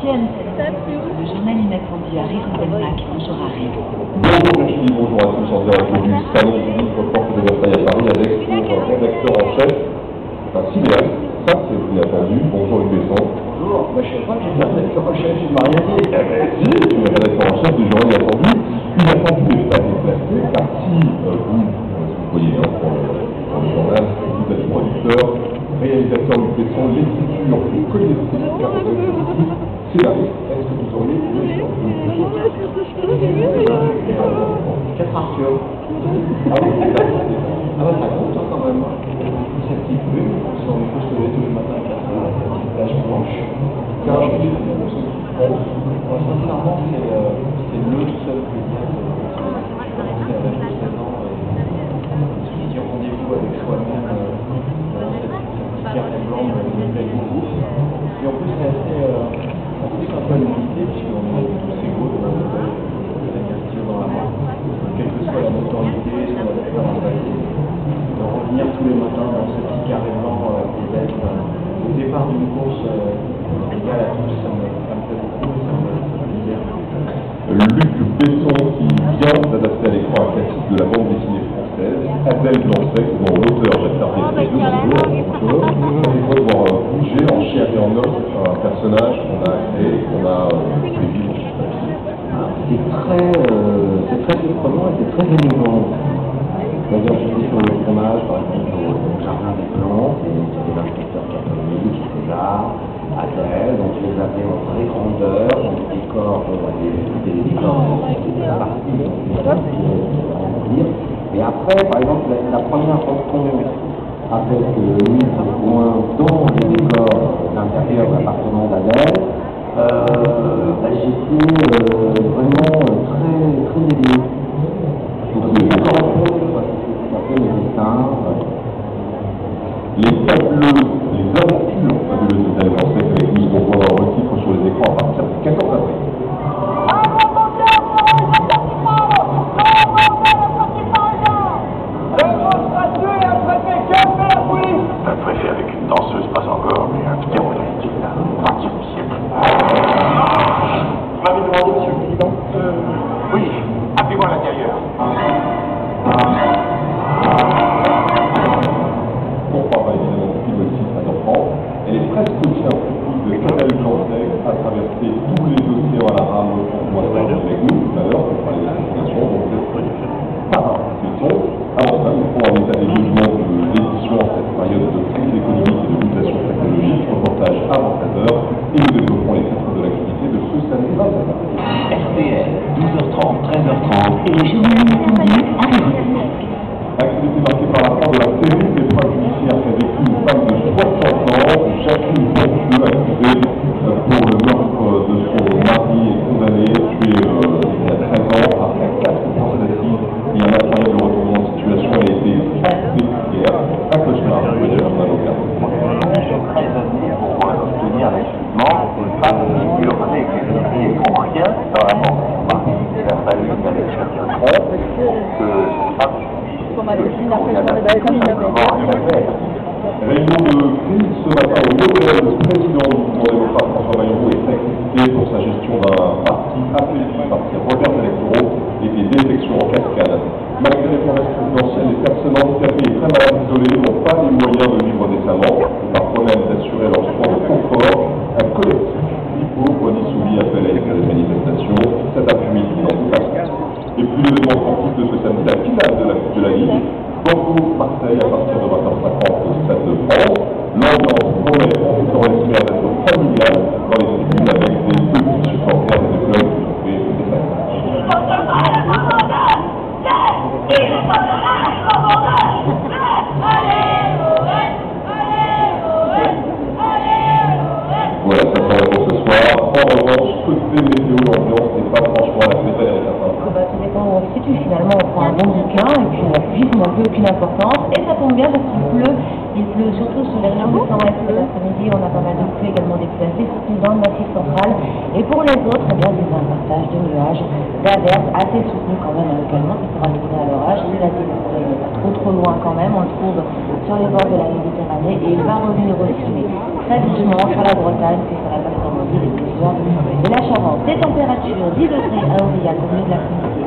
Le journal inattendu à Rire-en-Belmac, bonjour à Rire. Bonjour Julie, bonjour à tous en direct du Salon du Livre Porte de Versailles à Paris avec pour rédacteur en chef, un cinéaste, ça c'est inattendu. Bonjour Luc Besson. Bonjour, moi je sais pas que j'étais rédacteur en chef, je ne m'ai rien dit. Si, tu es rédacteur en chef du journal inattendu. Inattendu n'est pas déplacé car si vous voyez pour le journal, vous êtes producteur, réalisateur Luc Besson, l'écriture, vous connaissez car vous êtes scénariste. Est-ce que vous auriez voulu sur le 4 Arthur. Ah oui, Ça compte quand même. C'est petit peu, si on peut se lever tous les matins à 4 heures, une plage blanche. Sincèrement, c'est le seul plaisir de commencer à l'âge de 16 ans et se dire rendez-vous avec soi-même dans cette petite carnet blanc me plaît beaucoup. Et en plus, c'est assez sympa de visiter puisqu'on a tous ces groupes avec un stylo dans la main, quelle que soit la notoriété, soit la personnalité, de revenir tous les matins dans ce petit carré blanc et d'être au départ d'une course égale à tous, ça me plaît beaucoup et ça me fait plaisir. Luc Besson qui vient d'adapter à l'écran un classique de la bande dessinée française, Adèle Blanc-Sec, dont l'auteur Jacques Tardieu. Bonjour. C'est quoi de voir bouger en chair et en os un personnage qu'on a créé, qu'on a fait vivre sur papier. C'est très surprenant et c'est très émouvant. D'ailleurs, j'étais sur le tournage, par exemple, au Jardin des Plantes, et c'était l'inspecteur catholique, César, Adèle, donc je les avais en vraie grandeur, dans des décors, des décors de la partie, et après, par exemple, la première rencontre avec Louis Bourgoin dans les décors d'intérieur de l'appartement d'Adèle, j'étais vraiment très ému. Les fabuleuses, les aventures fabuleuses d'Adèle Blanc-Sec avec Louis Bourgoin dans le titre sur les écrans à partir du 14 avril. Un préfet avec une danseuse, pas encore, mais un petit politique, là, parti du siècle. Vous m'avez demandé, monsieur le président Oui, appelez-moi à l'intérieur. On parlera évidemment du film aussi à d'enfants. Elle est presque aussi un propos de Adèle Blanc-Sec à traverser tous les océans à la rame pour pouvoir faire avec nous tout à l'heure pour parler de la fondation. Donc c'est pas un Besson. Avant ça, nous ferons un état des jugements de l'édition en cette période de crise économique et de mutation technologique, reportage avant 13h, et nous développerons les titres de l'activité de ce samedi 27 avril. RTL, 12h30, 13h30, et le journal inattendu à Rire-en-Belmac. Activité marquée par la fin de la série d'épreuves judiciaires qu'a vécu une femme de 60 ans, Jacqueline Bourdieu, accusée pour le meurtre de son mari et condamnée, tué il y a 13 ans, après 4 tentatives et un incroyable retournement de situation. Elle a été découverte, un cauchemar pour son avocat. Je suis très amené pour obtenir l'excusement d'une femme qui figurerait et pour rien dans la mort de son mari. Il a fallu qu'elle cherche le front pour que cette femme Réunion de crise ce matin au Modèle. Le président du mouvement démocrate François Bayrou est très critiqué pour sa gestion d'un parti affaibli par ses revers électoraux et des défections en cascade. Malgré les promesses présidentielles, les personnes handicapées et très malades isolées n'ont pas les moyens de vivre décemment, parfois même d'assurer leur soins de confort. Un collectif Hippo, Boigny Soubi appelle à écrire des manifestations cet après-midi dans toute la France. Et puis l'événement sportif de ce samedi, la finale de la Coupe de la Ligue, Bordeaux-Marseille à partir de 20h50 au Stade de France. L'ambiance promet en tout temps l'espère d'être familiale dans les tribunes avec des petits supporters des deux clubs qui ont fait des Voilà, ça sera pour ce soir. En revanche, côté météo, l'ambiance n'est pas franchement la fête avec la fin. Ça dépend où on se situe finalement, on prend un bon bouquin et puis la pluie n'a plus aucune importance et ça tombe bien parce qu'il pleut surtout sur les régions du centre-est. L'après-midi on a pas mal de pluie, également des pluies assez soutenues dans le massif central et pour les autres, eh bien c'est un partage de nuages, d'averses assez soutenues quand même localement, qui pourra mener à l'orage. La Téléphone n'est pas trop loin quand même, on le trouve sur les bords de la Méditerranée et il va revenir aussi mais très doucement sur la Bretagne puis sur la Bretagne. l'après-midi les plus soirs de la Charente. Des températures 10 degrés à Aurillac au milieu de l'après-midi,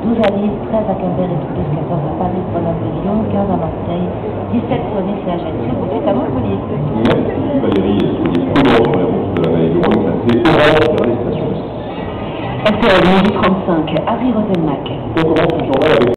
12 à Lille, 13 à Quimper et Toulouse, 14 à Paris, Grenoble et Lyon, 15 à Marseille, 17 sur Nice et Ajaccio, 18 à Montpellier. Merci Valérie, et soyez prudents sur les routes de la vallée du Rhône, classées orange vers les stations de ski. RTL, midi 35, Harry Roselmack. On commence le journal avec